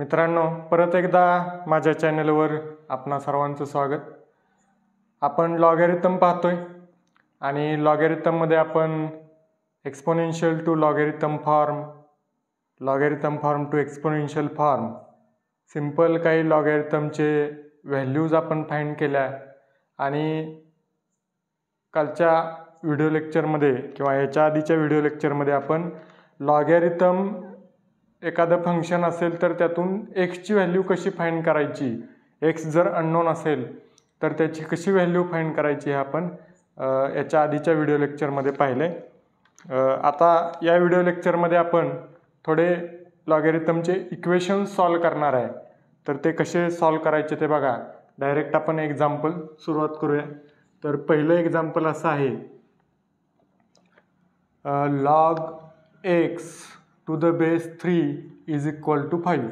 मित्रांनो, परत एकदा माझ्या चॅनलवर आपणा सर्वांचं स्वागत. आपण लॉगॅरिथम पाहतोय आणि लॉगॅरिथममध्ये आपण exponential to logarithm form, logarithm form to exponential form, simple काही लॉगॅरिथमचे व्हॅल्यूज आपण फाइंड केल्या आणि कालच्या व्हिडिओ लेक्चरमध्ये किंवा याच्या आधीच्या व्हिडिओ लेक्चरमध्ये आपण लॉगॅरिथम एखादं फंक्शन असेल तर त्यातून एक्सची व्हॅल्यू कशी फाइंड करायची, एक्स जर अननोन असेल तर त्याची कशी व्हॅल्यू फाइंड करायची हे आपण याच्या आधीच्या व्हिडिओ लेक्चरमध्ये पाहिले. आता या व्हिडिओ लेक्चरमध्ये आपण थोडे लॉगॅरिथमचे इक्वेशन्स सॉल्व करणार आहे. तर ते कसे सॉल्व करायचे ते बघा. डायरेक्ट आपण एक्झाम्पल सुरुवात करूया. तर पहिलं एक्झाम्पल असं आहे, log X to the base 3 is equal to 5.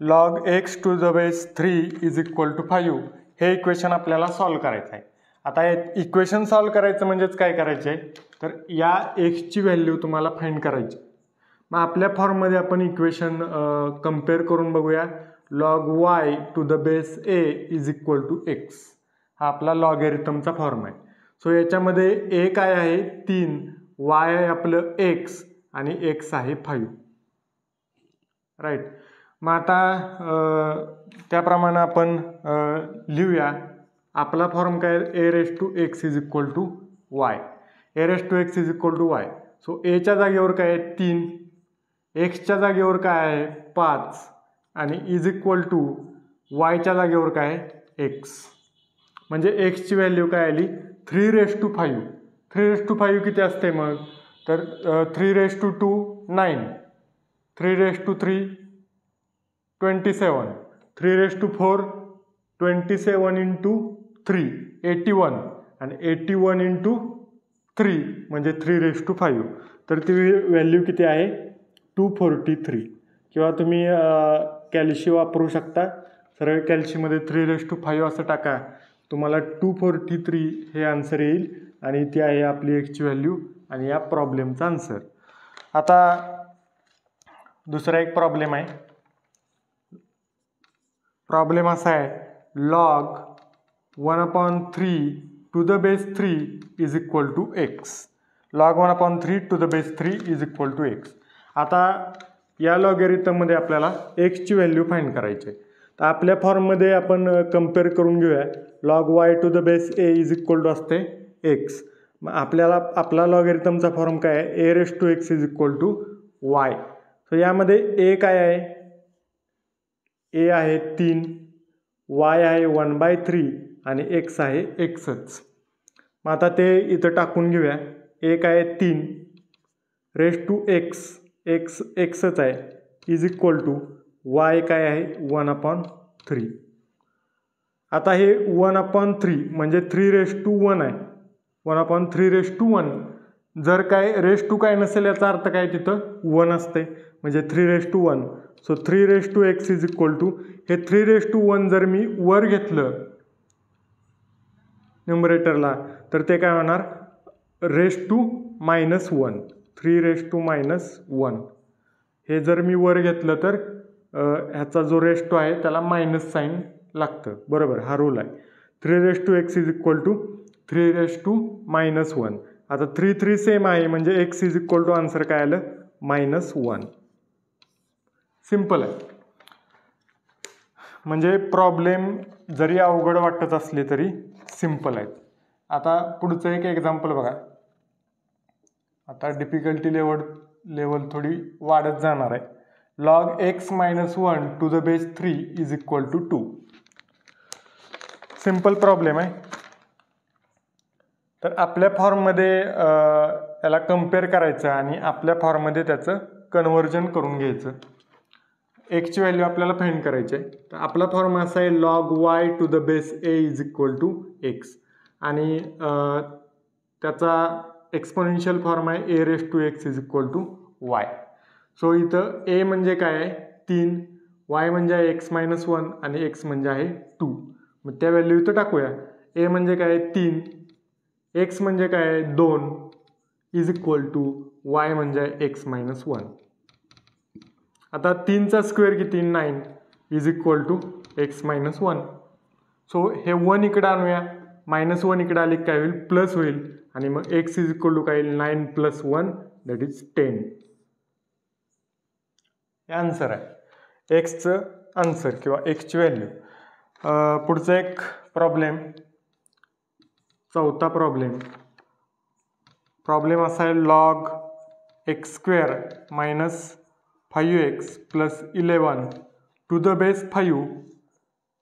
Log X to the base 3 is equal to 5 हे इक्वेशन आपल्याला सॉल्व करायचं आहे. आता हे इक्वेशन सॉल्व करायचं म्हणजेच काय करायचं आहे, तर या एक्सची व्हॅल्यू तुम्हाला फाइंड करायची. मग आपल्या फॉर्ममध्ये आपण इक्वेशन कम्पेअर करून बघूया. Log y to the base a is equal to x हा आपला लॉगॅरिथमचा फॉर्म आहे. सो याच्यामध्ये ए काय आहे 3, वाय आहे आपलं एक्स आणि एक्स आहे 5. राईट. मग आता त्याप्रमाणे आपण लिहूया. आपला फॉर्म काय, a raise to x is equal to y. A raise to x is equal to y. So एच्या जागेवर काय आहे 3, एक्सच्या जागेवर काय आहे 5 आणि इज इक्वल टू वायच्या जागेवर काय आहे एक्स. म्हणजे एक्सची व्हॅल्यू काय आली 3 रेस टू 5. 3 रेस टू 5 किती असते मग, तर 3 raise to 2 9, 3 raise to 3 27, 3 raise to 4 27 into 3 81 आणि 81 इंटू 3 म्हणजे 3 रेस टू 5. तर ती व्हॅल्यू किती आहे 243. किंवा तुम्ही कॅल्शी वापरू शकता. सरळ कॅल्शीमध्ये 3 रेस टू 5 असं टाका, तुम्हाला 243 हे आन्सर येईल आणि ती आहे आपली एक्सची व्हॅल्यू आणि या प्रॉब्लेमचा आन्सर. आता दुसरा एक प्रॉब्लेम आहे. प्रॉब्लेम असा आहे, log 1/3 to the base 3 is equal to x. Log 1/3 to the base 3 is equal to x. आता या लॉगॅरिथममध्ये आपल्याला एक्सची व्हॅल्यू फाइंड करायची आहे. तर आपल्या फॉर्ममध्ये आपण कम्पेअर करून घेऊया. Log y to the base a is equal to असते एक्स. मग आपल्याला आपला लॉगॅरिथमचा फॉर्म काय आहे, a raise to x is equal to y. So यामध्ये ए काय आहे, ए आहे 3, वाय आहे 1/3 आणि एक्स आहे एक्सच. मग आता ते इथं टाकून घेऊया. ए काय आहे 3 रेस टू एक्स, एक्स एक्सच आहे इज इक्वल टू वाय काय आहे 1/3. आता हे 1/3 म्हणजे 3 रेस टू 1 आहे. 1/3 रेस टू 1. जर काय रेस टू काय नसेल याचा अर्थ काय तिथं 1 असते म्हणजे 3 raise to 1. So 3 raise to x is equal to हे 3 रेस टू 1 जर मी वर घेतलं न्यूमरेटरला तर ते काय होणार रेस टू -1. 3 रेस टू -1 हे जर मी वर घेतलं तर ह्याचा जो रेस टू आहे त्याला मायनस साईन लागतं. बरोबर, हा रूल आहे. 3 raise to x is equal to 3 raise to -1. आता 3 3 सेम आहे म्हणजे x is equal to answer काय आलं -1. सिम्पल आहे. म्हणजे प्रॉब्लेम जरी अवघड वाटत असले तरी सिम्पल आहेत. आता पुढचं एक एक्झाम्पल बघा. आता डिफिकल्टी लेवल थोडी वाढत जाणार आहे. Log x -1 to the base 3 is equal to 2. Simple problem आहे. तर आपल्या फॉर्ममध्ये याला कम्पेअर करायचं आणि आपल्या फॉर्ममध्ये त्याचं कन्व्हर्जन करून घ्यायचं. एक्सची व्हॅल्यू आपल्याला फाइंड करायची आहे. तर आपला फॉर्म असा आहे log y to the base a is equal to x आणि त्याचा एक्सपोनेन्शियल फॉर्म आहे a raise to x is equal to y. So इथं ए म्हणजे काय आहे 3, वाय म्हणजे आहे एक्स -1 आणि एक्स म्हणजे आहे 2. मग त्या व्हॅल्यू इथं टाकूया. ए म्हणजे काय आहे 3, एक्स म्हणजे काय आहे 2 इज इक्वल टू वाय म्हणजे आहे एक्स -1. आता 3चा स्क्वेअर किती 9 is equal to x minus 1. So हे 1 इकडे आणूया, -1 इकडे आले काय होईल प्लस होईल आणि मग एक्स इज इक्वल टू काय येईल 9 + 1 दॅट इज 10. हे आन्सर आहे एक्सचं आन्सर किंवा एक्सची व्हॅल्यू. पुढचा एक प्रॉब्लेम, चौथा प्रॉब्लेम असा आहे log x² - 5x + 11 to the base 5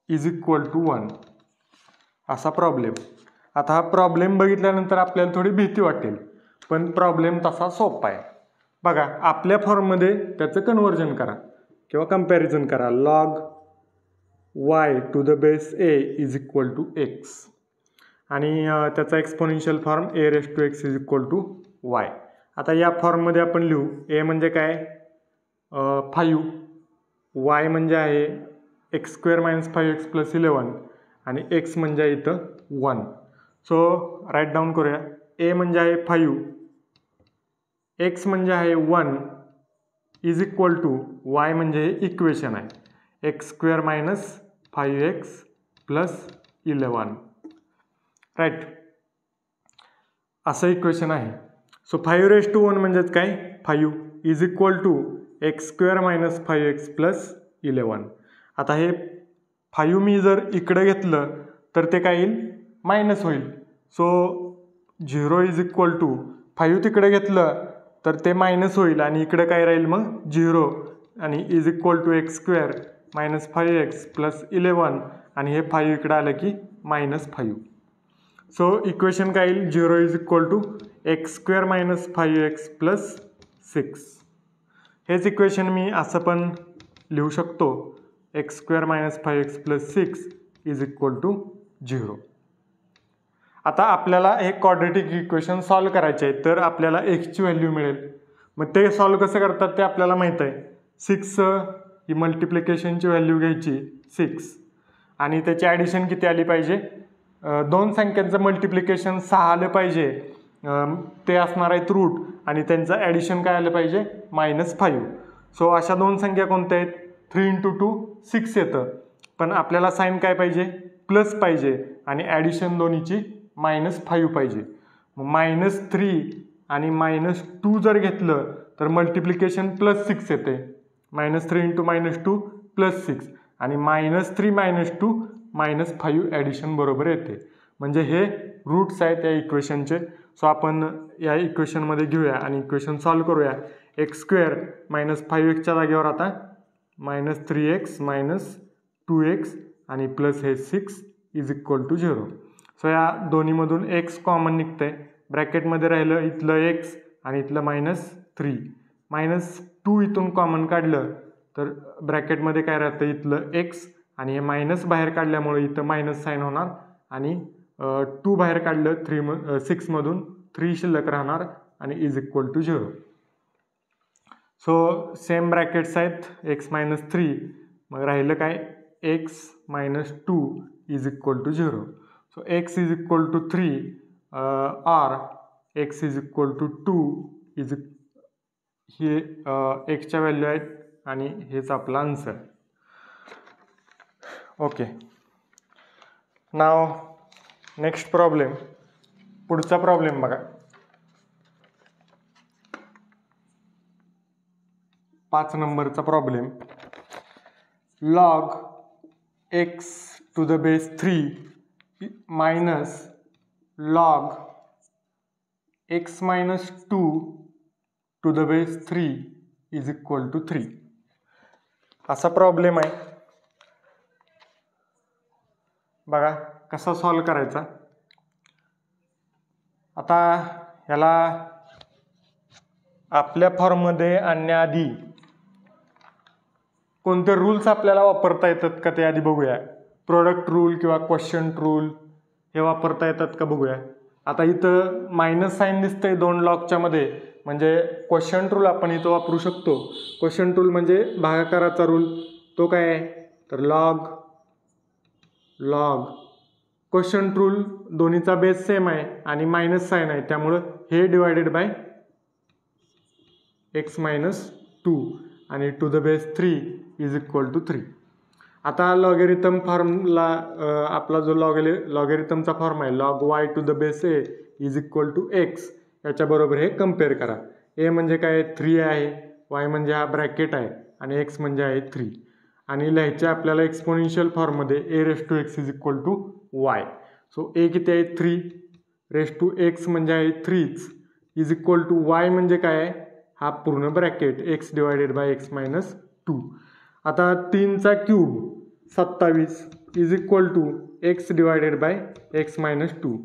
is equal to 1 असा प्रॉब्लेम. आता हा प्रॉब्लेम बघितल्यानंतर आपल्याला थोडी भीती वाटेल, पण प्रॉब्लेम तसा सोपा आहे. बघा आपल्या फॉर्ममध्ये त्याचं कन्व्हर्जन करा किंवा कम्पॅरिझन करा. Log y to the base a is equal to x आणि त्याचा exponential form a⁻x is equal to y. आता या फॉर्ममध्ये आपण लिहू a म्हणजे काय 5, y म्हणजे आहे x² - 5x + 11 आणि x म्हणजे इथं 1. सो राईट डाऊन करूया. a म्हणजे आहे 5, x म्हणजे आहे 1 इज इक्वल टू y म्हणजे हे इक्वेशन आहे x² - 5x + 11 राईट, असं इक्वेशन आहे. सो 5⁻1 म्हणजेच काय 5 is equal to x² - 5x + 11. आता हे 5 मी जर इकडे घेतलं तर ते काय येईल मायनस होईल. सो 0 इज इक्वल टू 5 तिकडे घेतलं तर ते मायनस होईल आणि इकडे काय राहील मग 0 आणि is equal to x² - 5x + 11 आणि हे 5 इकडे आलं की -5. सो इक्वेशन काय येईल 0 is equal to x² - 5x + 6. हेच इक्वेशन मी असं पण लिहू शकतो x² - 5x + 6 is equal to 0. आता आपल्याला हे क्वाड्रेटिक इक्वेशन सॉल्व्ह करायचे आहे तर आपल्याला एक्सची व्हॅल्यू मिळेल. मग ते सॉल्व्ह कसं करतात ते आपल्याला माहीत आहे. 6 ही मल्टिप्लिकेशनची व्हॅल्यू घ्यायची 6 आणि त्याची ॲडिशन किती आली पाहिजे, दोन संख्यांचं मल्टिप्लिकेशन 6 आलं पाहिजे, ते असणार आहेत रूट आणि त्यांचं ॲडिशन काय आलं पाहिजे -5. सो अशा दोन संख्या कोणत्या आहेत 3 × 2 6 येतं, पण आपल्याला साईन काय पाहिजे प्लस पाहिजे आणि ॲडिशन दोन्हीची -5 पाहिजे. -3 आणि -2 जर घेतलं तर मल्टिप्लिकेशन +6 येते. -3 × -2 +6 आणि -3 - 2 -5 ॲडिशन बरोबर येते. म्हणजे हे रूट्स आहेत या इक्वेशनचे. सो आपण या इक्वेशनमध्ये घेऊया आणि इक्वेशन सॉल्व्ह करूया. x² - 5x जागेवर आता -3x - 2x आणि प्लस हे 6 इज इक्वल टू 0. सो या दोन्हीमधून x कॉमन निघतंय, ब्रॅकेटमध्ये राहिलं इथलं x आणि इथलं -3. -2 इथून कॉमन काढलं तर ब्रॅकेटमध्ये काय राहतं इथलं x आणि हे मायनस बाहेर काढल्यामुळे इथं मायनस साईन होणार आणि 2 बाहेर काढलं 6 मधून 3 शिल्लक राहणार आणि is equal to 0. So same brackets आहेत x - 3, मग राहिलं काय x - 2 is equal to 0. So x is equal to 3 or x is equal to 2 is हे एक्सच्या व्हॅल्यू आहेत आणि हेच आपला आन्सर. ओके, नाव नेक्स्ट प्रॉब्लेम, पुढचा प्रॉब्लेम बघा. 5 नंबरचा problem. Log x to the base 3 minus log x - 2 to the base 3 is equal to 3 असा प्रॉब्लेम आहे. बघा कसा सॉल्व्ह करायचा. आता ह्याला आपल्या फॉर्ममध्ये आणण्याआधी कोणते रूल्स आपल्याला वापरता येतात का ते आधी बघूया. प्रोडक्ट रूल किंवा क्वोशंट रूल हे वापरता येतात का बघूया. आता इथं मायनस साईन दिसतंय 2 लॉगच्या मध्ये, म्हणजे क्वोशंट रूल आपण इथं वापरू शकतो. क्वोशंट रूल म्हणजे भागाकाराचा रूल. तो काय आहे तर लॉग क्वोशंट रूल दोन्हीचा बेस सेम आहे आणि मायनस साईन आहे, त्यामुळं हे डिवायडेड बाय x - 2 आणि to the base 3 is equal to 3. आता लॉगॅरिथम फॉर्मला आपला जो लॉगॅरिथमचा फॉर्म आहे log y to the base a is equal to x, याच्याबरोबर हे कम्पेअर करा. ए म्हणजे काय 3 आहे, वाय म्हणजे हा ब्रॅकेट आहे आणि एक्स म्हणजे आहे 3. आणि लिहायचे आपल्याला एक्सपोनेन्शियल फॉर्ममध्ये a raise to x is equal to y. So a किती आहे 3, रेस टू एक्स म्हणजे आहे 3च, इज इक्वल टू वाय म्हणजे काय आहे हा पूर्ण bracket x divided by x minus 2. आता 3चा cube 27 is equal to x divided by x minus 2.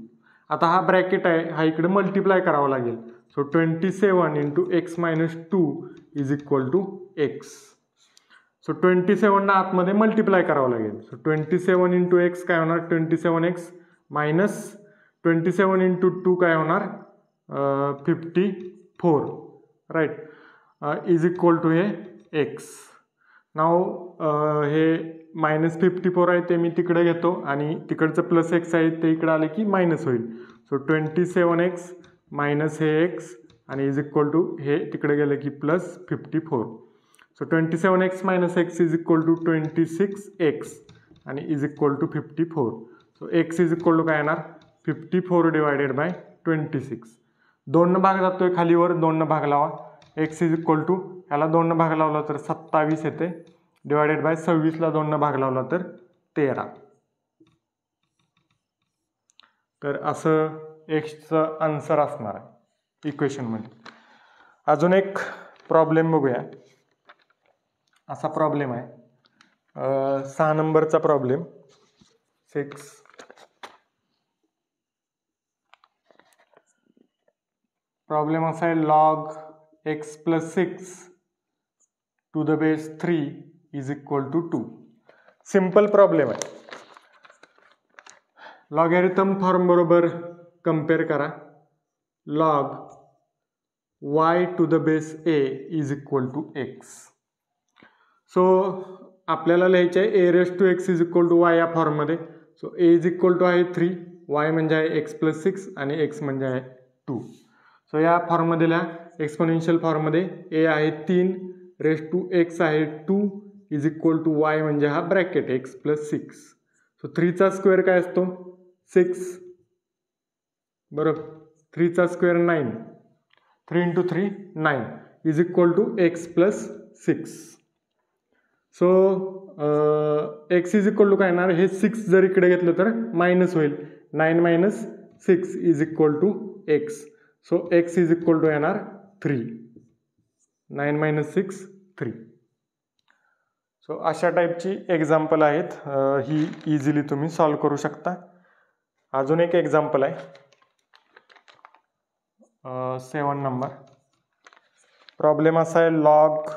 आता हा ब्रॅकेट आहे हा इकडे मल्टिप्लाय करावा लागेल. So 27 into x minus 2 is equal to x. So 27 ना आतमध्ये मल्टिप्लाय करावं लागेल. सो 27 इंटू एक्स काय होणार 27x मायनस 27 इंटू 2 काय होणार 54 राईट इज इक्वल टू हे एक्स. नाव हे मायनस 54 आहे ते मी तिकडे घेतो आणि तिकडचं प्लस एक्स आहे ते इकडे आले की मायनस होईल. सो 27x मायनस हे एक्स आणि इज इक्वल टू हे तिकडे गेलं की plus 54. So 27x minus x is equal to 26x आणि is equal to 54. So x is equal to काय येणार 54 डिवायडेड बाय 26. 2 भाग जातोय खालीवर 2 भाग लावा. एक्स इज इक्वल टू ह्याला 2 भाग लावला तर 27 येते डिवायडेड बाय 26ला 2 भाग लावला तर 13. तर असं एक्सचं आन्सर असणार आहे इक्वेशनमध्ये. अजून एक प्रॉब्लेम बघूया. असा प्रॉब्लेम आहे 6 नंबरचा प्रॉब्लेम 6. प्रॉब्लेम असा आहे log x plus 6 to the base 3 is equal to 2. Simple problem आहे. लॉगॅरिथम फॉर्म बरोबर कम्पेअर करा. Log y to the base a is equal to x. So आपल्याला लिहायचे आहे a raise to x is equal to y या फॉर्ममध्ये. So a is equal to आहे 3, Y म्हणजे आहे एक्स प्लस 6 आणि एक्स म्हणजे आहे 2. सो या फॉर्ममध्ये लिहा एक्सपोनेन्शियल फॉर्ममध्ये ए आहे 3 रेस टू एक्स आहे 2 इज इक्वल टू वाय म्हणजे हा ब्रॅकेट एक्स प्लस 6. सो 3चा स्क्वेअर काय असतो 6 बरोबर. 3चा square 9, 3 into 3 9 is equal to x plus 6. So x is equal to काय येणार हे 6 जर इकडे घेतलं तर मायनस होईल. 9 minus 6 is equal to x. So x is equal to येणार 3. 9 मायनस 6 3. सो अशा टाईपची एक्झाम्पल आहेत. ही इझिली तुम्ही सॉल्व करू शकता. अजून एक एक्झाम्पल आहे 7 नंबर. प्रॉब्लेम असा आहे log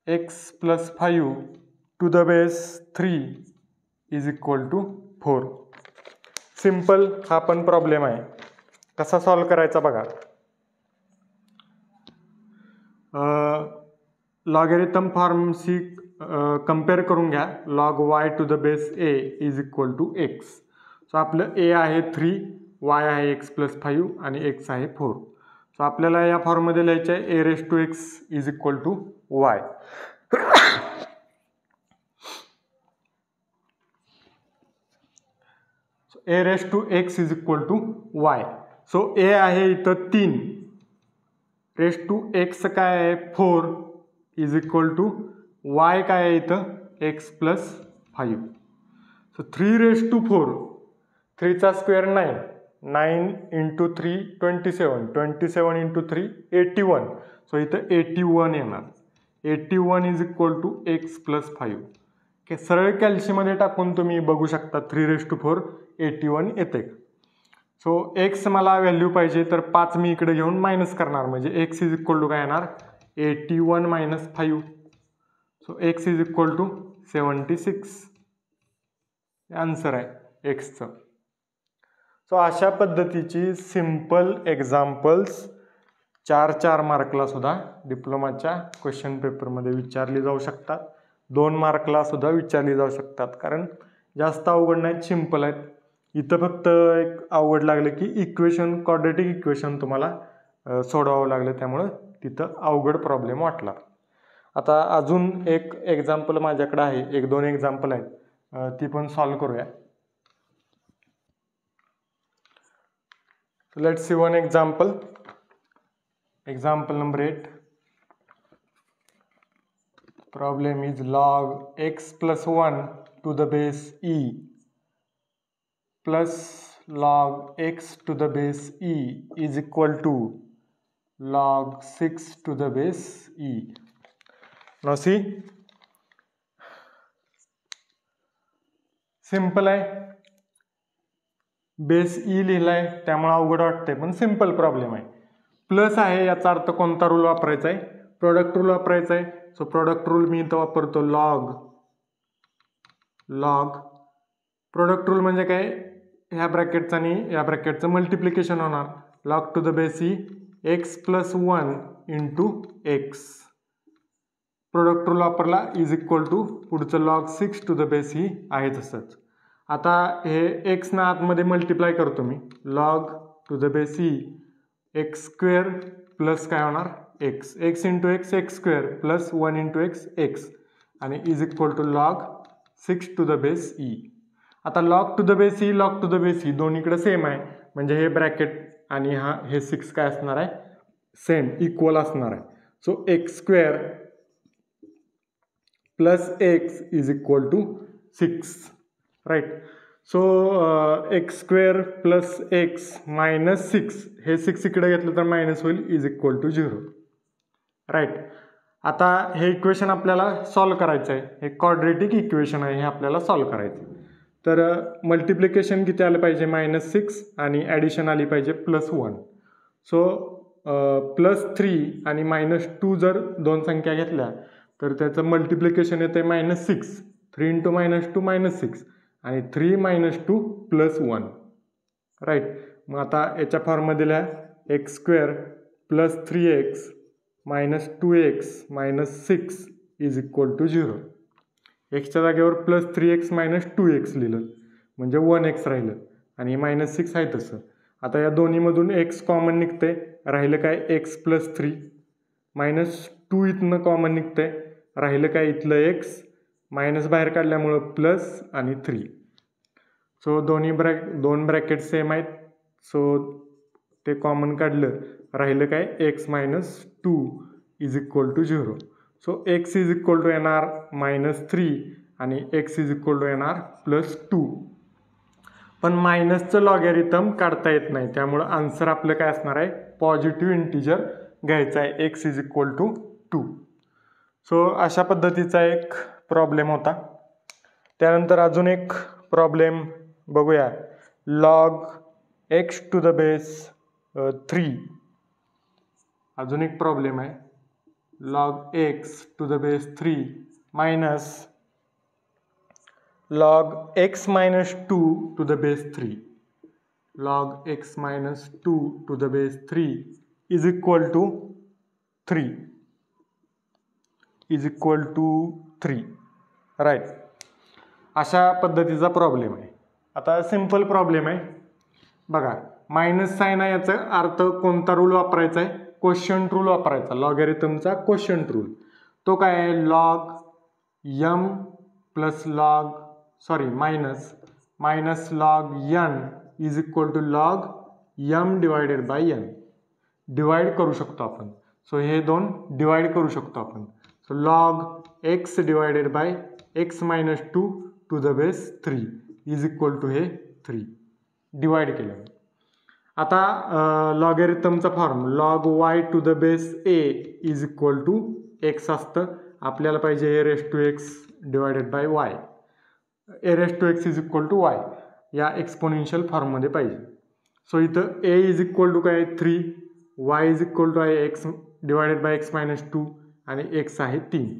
x plus 5 to the base 3 is equal to 4. Simple हा पण प्रॉब्लेम आहे. कसा सॉल्व करायचा बघा. लॉगॅरिथम फॉर्मशी कम्पेअर करून घ्या. Log y to the base a is equal to x. So आपलं ए आहे 3, वाय आहे एक्स प्लस 5 आणि एक्स आहे 4. सो आपल्याला या फॉर्ममध्ये लिहायचे आहे a raise to x is equal to y. A raise to x is equal to y. So a आहे इथं 3 रेस टू एक्स काय आहे 4 इज इक्वल टू वाय काय आहे इथं x plus 5. So 3 raise to 4, 3चा स्क्वेअर 9, 9 इंटू 3 27, 27 इंटू 3 81. सो इथं 81 येणार. 81 is equal to x plus 5. Okay, सरळ कॅल्शीमध्ये टाकून तुम्ही बघू शकता 3 रेस टू 4 81 येते. सो एक्स मला व्हॅल्यू पाहिजे तर 5 मी इकडे घेऊन मायनस करणार म्हणजे एक्स इज इक्वल टू काय येणार 81 minus 5. So x is equal to 76. Answer आहे एक्सचं. सो अशा पद्धतीची सिंपल एक्झाम्पल्स 4 मार्कला सुद्धा डिप्लोमाच्या क्वेश्चन पेपरमध्ये विचारली जाऊ शकतात. 2 मार्कला सुद्धा विचारली जाऊ शकतात. कारण जास्त अवघड नाहीत, सिंपल आहेत. इथं फक्त एक अवघड लागलं की इक्वेशन, क्वाड्रॅटिक इक्वेशन तुम्हाला सोडवावं लागलं, त्यामुळं तिथं अवघड प्रॉब्लेम वाटला. आता अजून एक एक्झाम्पल माझ्याकडे आहे, 1-2 एक्झाम्पल आहेत, ती पण सॉल्व करूया. Let's see one example. Example number 8. Problem is log x plus 1 to the base e plus log x to the base e is equal to log 6 to the base e. Now see, simple आहे, base E लिहिलाय त्यामुळे अवघड वाटतंय, पण simple problem आहे. Plus आहे याचा अर्थ कोणता रूल वापरायचा आहे? प्रोडक्ट रूल वापरायचा आहे. सो प्रोडक्ट रूल मी इथं वापरतो लॉग प्रोडक्ट रूल म्हणजे काय, ह्या ब्रॅकेटचं आणि या ब्रॅकेटचं मल्टिप्लिकेशन होणार. Log to the base e x plus 1 into x. Product rule वापरला इज इक्वल टू पुढचं log 6 to the base e आहे तसंच. आता हे एक्स ना आतमध्ये मल्टिप्लाय करतो मी, log to the base e x square plus काय होणार x, x into x x square plus 1 into x x आणि is equal to log 6 to the base E. आता log to the base E दोन्हीकडे same आहे, म्हणजे हे bracket आणि हे 6 काय असणार आहे, सेम इक्वल असणार आहे. So x square plus x is equal to 6, right. So x square plus x minus 6, हे 6 इकडे घेतलं तर मायनस होईल, इज इक्वल टू 0, राईट. आता हे इक्वेशन आपल्याला सॉल्व करायचं आहे, हे क्वाड्रेटिक इक्वेशन आहे, हे आपल्याला सॉल्व करायचं. तर मल्टिप्लिकेशन किती आलं पाहिजे, -6 आणि ॲडिशन आली पाहिजे +1. सो +3 आणि -2 जर दोन संख्या घेतल्या तर त्याचं मल्टिप्लिकेशन येते -6, 3 इंटू -2 -6 आणि 3 - 2 +1, राईट. मग आता याच्या फॉर्ममध्ये लिहा x square plus 3x minus 2x minus 6 is equal to 0. एक्सच्या जागेवर प्लस 3x मायनस 2x लिहिलं म्हणजे 1x राहिलं आणि -6 आहे तसं. आता या दोन्हीमधून x कॉमन निघते, राहिलं काय x प्लस 3 मायनस 2 इथनं कॉमन निघते, राहिलं काय इथलं x मायनस बाहेर काढल्यामुळं प्लस आणि 3. सो दोन ब्रॅकेट सेम आहेत, सो ते कॉमन काढलं, राहिलं काय x minus 2 is equal to 0. So x is equal to येणार -3 आणि x इज इक्वल टू येणार +2. पण मायनसचं लॉगॅरिथम काढता येत नाही, त्यामुळं आन्सर आपलं काय असणार आहे, पॉझिटिव्ह इंटिजर घ्यायचा आहे, x is equal to 2. So अशा पद्धतीचा एक प्रॉब्लेम होता. त्यानंतर अजून एक प्रॉब्लेम बघूया, log x to the base 3. अजून एक प्रॉब्लेम आहे, log x to the base 3 minus log x minus 2 to the base 3. Log x minus 2 to the base 3 is equal to 3. Is equal to 3. Right. अशा पद्धतीचा problem आहे. आता simple problem आहे बघा, minus sign आहे, याचा अर्थ कोणता रूल वापरायचा आहे, क्वोशियंट रूल वापरायचा, लॉगॅरिथमचा क्वोशियंट रूल. तो काय आहे, log m plus log minus log n is equal to log m divided by n. Divide करू शकतो आपण, सो हे दोन डिवाइड करू शकतो आपण. So log x divided by x minus 2 to the base 3 is equal to हे 3 divide केलं. आता लॉगॅरिथमचा form log y to the base a is equal to x असतं, आपल्याला पाहिजे a raise to x divided by y. a raise to x is equal to y या exponential फॉर्ममध्ये पाहिजे. सो इथं a इज इक्वल टू काय 3, y is equal to आहे x divided by x minus 2 आणि x आहे 3.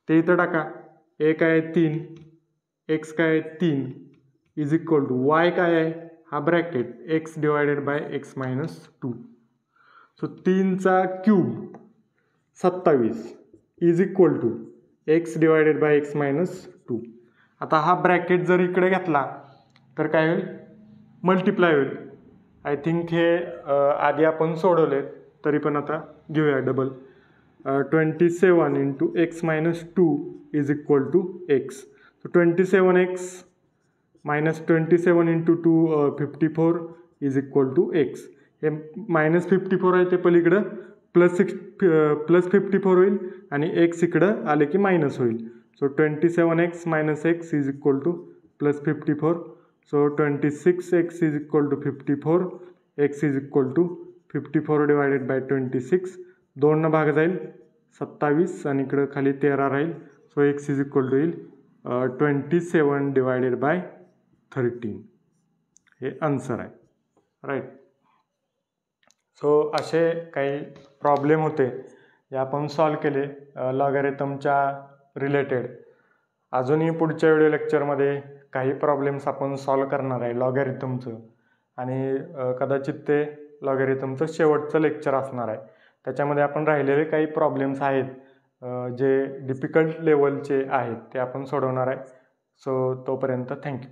ते इथं टाका, a काय आहे 3, x काय आहे 3 इज इक्वल टू y काय आहे, हा bracket x divided by x minus 2. So 3चा cube 27 is equal to x divided by x minus 2. आता हा ब्रॅकेट जर इकडे घेतला तर काय होईल, मल्टिप्लाय होईल. आय थिंक हे आधी आपण सोडवले, तरी पण आता घेऊया double. 27 into x minus 2 is equal to x. So 27x minus 27 into 2 54 is equal to x. हे मायनस 54 आहे ते पलीकडं प्लस 54 होईल आणि एक्स इकडं आले की मायनस होईल. So 27x minus x is equal to plus 54. So 26x is equal to 54. X is equal to 54 divided by 26. 2 भाग जाईल 27 आणि इकडं खाली 13 राहील. So x is equal to येईल 27 डिवायडेड बाय 13. हे आन्सर आहे. राईट. सो असे काही प्रॉब्लेम होते जे आपण सॉल्व केले लॉगॅरिथमच्या रिलेटेड. अजूनही पुढच्या व्हिडिओ लेक्चरमध्ये काही प्रॉब्लेम्स आपण सॉल्व करणार आहे लॉगॅरिथमचं आणि कदाचित ते लॉगॅरिथमचं शेवटचं लेक्चर असणार आहे. त्याच्यामध्ये आपण राहिलेले काही प्रॉब्लेम्स आहेत जे डिफिकल्ट लेवलचे आहेत ते आपण सोडवणार आहे. सो तोपर्यंत थँक्यू.